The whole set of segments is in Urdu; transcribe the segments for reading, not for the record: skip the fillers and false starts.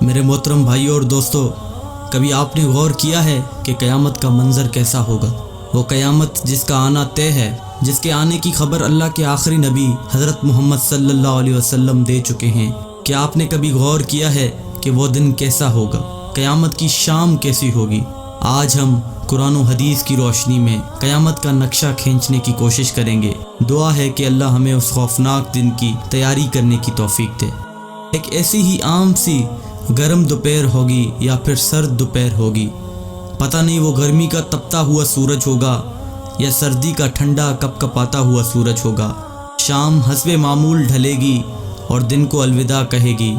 میرے محترم بھائیوں اور دوستوں، کبھی آپ نے غور کیا ہے کہ قیامت کا منظر کیسا ہوگا؟ وہ قیامت جس کا آنا طے ہے، جس کے آنے کی خبر اللہ کے آخری نبی حضرت محمد صلی اللہ علیہ وسلم دے چکے ہیں۔ کیا آپ نے کبھی غور کیا ہے کہ وہ دن کیسا ہوگا؟ قیامت کی شام کیسی ہوگی؟ آج ہم قرآن و حدیث کی روشنی میں قیامت کا نقشہ کھینچنے کی کوشش کریں گے۔ دعا ہے کہ اللہ ہمیں اس خوفناک دن کی تیاری کرنے کی توفیق دے۔ ایک ایسی ہی عام سی گرم دوپہر ہوگی یا پھر سرد دوپہر ہوگی، پتہ نہیں وہ گرمی کا تپتا ہوا سورج ہوگا یا سردی کا ٹھنڈا کپ کپاتا ہوا سورج ہوگا۔ شام حسب معمول ڈھلے گی اور دن کو الوداع کہے گی۔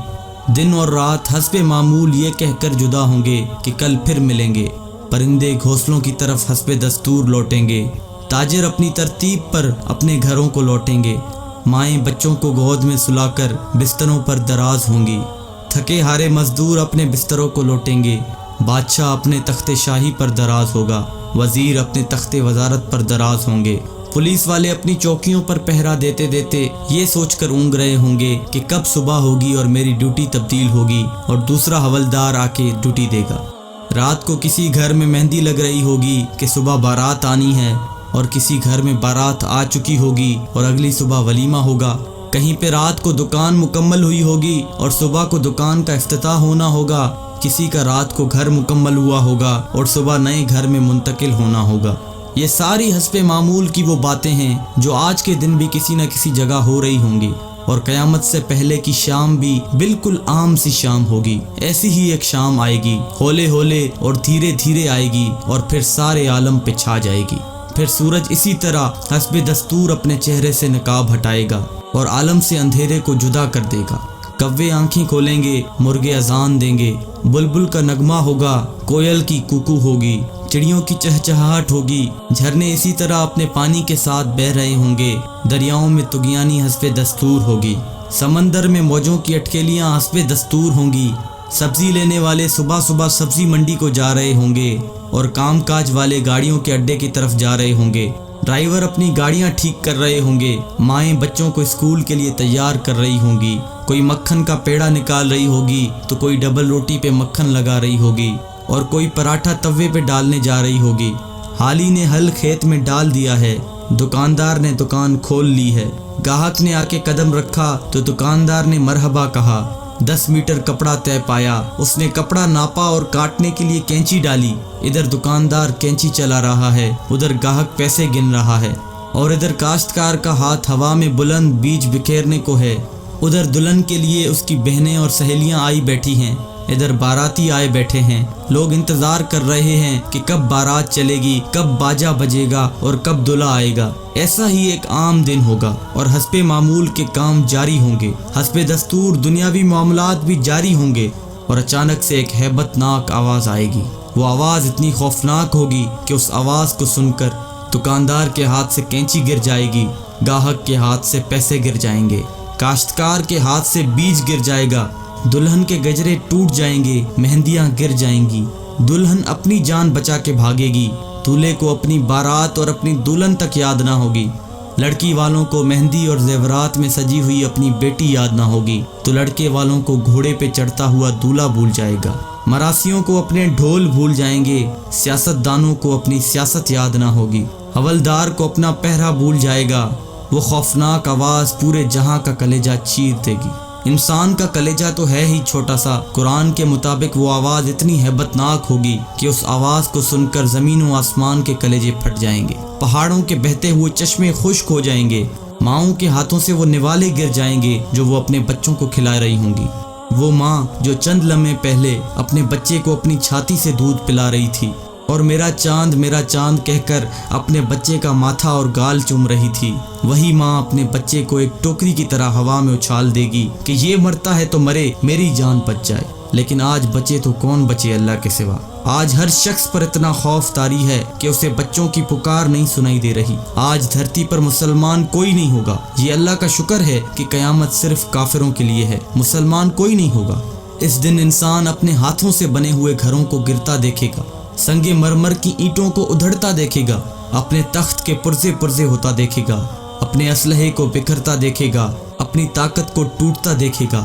دن اور رات حسب معمول یہ کہہ کر جدا ہوں گے کہ کل پھر ملیں گے۔ پرندے گھونسلوں کی طرف حسب دستور لوٹیں گے۔ تاجر اپنی ترتیب پر اپنے گھروں کو لوٹیں گے۔ مائیں بچوں کو گود میں سلا کر بستروں پر دراز ہوں گی۔ تھکے ہارے مزدور اپنے بستروں کو لوٹیں گے۔ بادشاہ اپنے تخت شاہی پر دراز ہوگا۔ وزیر اپنے تخت وزارت پر دراز ہوں گے۔ پولیس والے اپنی چوکیوں پر پہرا دیتے دیتے یہ سوچ کر اونگ رہے ہوں گے کہ کب صبح ہوگی اور میری ڈیوٹی تبدیل ہوگی اور دوسرا حوالدار آ کے ڈیوٹی دے گا۔ رات کو کسی گھر میں مہندی لگ رہی ہوگی کہ صبح بارات آنی ہے، اور کسی گھر میں بارات آ چکی ہوگی اور اگلی صبح ولیمہ ہوگا۔ کہیں پہ رات کو دکان مکمل ہوئی ہوگی اور صبح کو دکان کا افتتاح ہونا ہوگا۔ کسی کا رات کو گھر مکمل ہوا ہوگا اور صبح نئے گھر میں منتقل ہونا ہوگا۔ یہ ساری حسب معمول کی وہ باتیں ہیں جو آج کے دن بھی کسی نہ کسی جگہ ہو رہی ہوں گی، اور قیامت سے پہلے کی شام بھی بالکل عام سی شام ہوگی۔ ایسی ہی ایک شام آئے گی، ہولے ہولے اور دھیرے دھیرے آئے گی اور پھر سارے عالم پہ چھا جائے گی۔ پھر سورج اسی طرح حسب دستور اپنے چہرے سے نقاب ہٹائے گا اور عالم سے اندھیرے کو جدا کر دے گا۔ کوے آنکھیں کھولیں گے، مرغے اذان دیں گے، بلبل کا نغمہ ہوگا، کوئل کی کوکو ہوگی، چڑیوں کی چہچہاہٹ ہوگی، جھرنے اسی طرح اپنے پانی کے ساتھ بہہ رہے ہوں گے، دریاؤں میں طغیانی حسب دستور ہوگی، سمندر میں موجوں کی اٹکیلیاں حسب دستور ہوں گی، سبزی لینے والے صبح صبح سبزی منڈی کو جا رہے ہوں گے اور کام کاج والے گاڑیوں کے اڈے کی طرف جا رہے ہوں گے، ڈرائیور اپنی گاڑیاں ٹھیک کر رہے ہوں گے، مائیں بچوں کو اسکول کے لیے تیار کر رہی ہوں گی، کوئی مکھن کا پیڑا نکال رہی ہوگی تو کوئی ڈبل روٹی پہ مکھن لگا رہی ہوگی، اور کوئی پراٹھا توے پہ ڈالنے جا رہی ہوگی۔ حالی نے ہل کھیت میں ڈال دیا ہے، دکاندار نے دکان کھول لی ہے، گاہک نے آ کے قدم رکھا تو دکاندار نے مرحبا کہا۔ 10 میٹر کپڑا طے پایا، اس نے کپڑا ناپا اور کاٹنے کے لیے کینچی ڈالی۔ ادھر دکاندار کینچی چلا رہا ہے، ادھر گاہک پیسے گن رہا ہے، اور ادھر کاشتکار کا ہاتھ ہوا میں بلند بیج بکھیرنے کو ہے۔ ادھر دلہن کے لیے اس کی بہنیں اور سہیلیاں آئی بیٹھی ہیں، ادھر باراتی آئے بیٹھے ہیں۔ لوگ انتظار کر رہے ہیں کہ کب بارات چلے گی، کب باجا بجے گا اور کب دلہا آئے گا۔ ایسا ہی ایک عام دن ہوگا اور حسب معمول کے کام جاری ہوں گے، حسب دستور دنیاوی معاملات بھی جاری ہوں گے، اور اچانک سے ایک ہیبت ناک آواز آئے گی۔ وہ آواز اتنی خوفناک ہوگی کہ اس آواز کو سن کر دکاندار کے ہاتھ سے کینچی گر جائے گی، گاہک کے ہاتھ سے پیسے گر جائیں گے، کاشتکار کے ہاتھ سے بیج گر جائے گا، دلہن کے گجرے ٹوٹ جائیں گے، مہندیاں گر جائیں گی، دلہن اپنی جان بچا کے بھاگے گی، دولہے کو اپنی بارات اور اپنی دلہن تک یاد نہ ہوگی، لڑکی والوں کو مہندی اور زیورات میں سجی ہوئی اپنی بیٹی یاد نہ ہوگی، تو لڑکے والوں کو گھوڑے پہ چڑھتا ہوا دولہا بھول جائے گا، مراسیوں کو اپنے ڈھول بھول جائیں گے، سیاست دانوں کو اپنی سیاست یاد نہ ہوگی، حوالدار کو اپنا پہرا بھول جائے گا۔ وہ خوفناک آواز پورے جہاں کا کلیجہ چیر دے گی۔ انسان کا کلیجہ تو ہے ہی چھوٹا سا، قرآن کے مطابق وہ آواز اتنی ہیبت ناک ہوگی کہ اس آواز کو سن کر زمین و آسمان کے کلیجے پھٹ جائیں گے، پہاڑوں کے بہتے ہوئے چشمے خشک ہو جائیں گے، ماؤں کے ہاتھوں سے وہ نوالے گر جائیں گے جو وہ اپنے بچوں کو کھلا رہی ہوں گی۔ وہ ماں جو چند لمحے پہلے اپنے بچے کو اپنی چھاتی سے دودھ پلا رہی تھی اور میرا چاند کہہ کر اپنے بچے کا ماتھا اور گال چوم رہی تھی، وہی ماں اپنے بچے کو ایک ٹوکری کی طرح ہوا میں اچھال دے گی کہ یہ مرتا ہے تو مرے، میری جان بچ جائے۔ لیکن آج بچے تو کون بچے اللہ کے سوا؟ آج ہر شخص پر اتنا خوف طاری ہے کہ اسے بچوں کی پکار نہیں سنائی دے رہی۔ آج دھرتی پر مسلمان کوئی نہیں ہوگا۔ یہ اللہ کا شکر ہے کہ قیامت صرف کافروں کے لیے ہے، مسلمان کوئی نہیں ہوگا۔ اس دن انسان اپنے ہاتھوں سے بنے ہوئے گھروں کو گرتا دیکھے گا، سنگ مرمر کی اینٹوں کو ادھڑتا دیکھے گا، اپنے تخت کے پرزے پرزے ہوتا دیکھے گا، اپنے اسلحے کو بکھرتا دیکھے گا، اپنی طاقت کو ٹوٹتا دیکھے گا،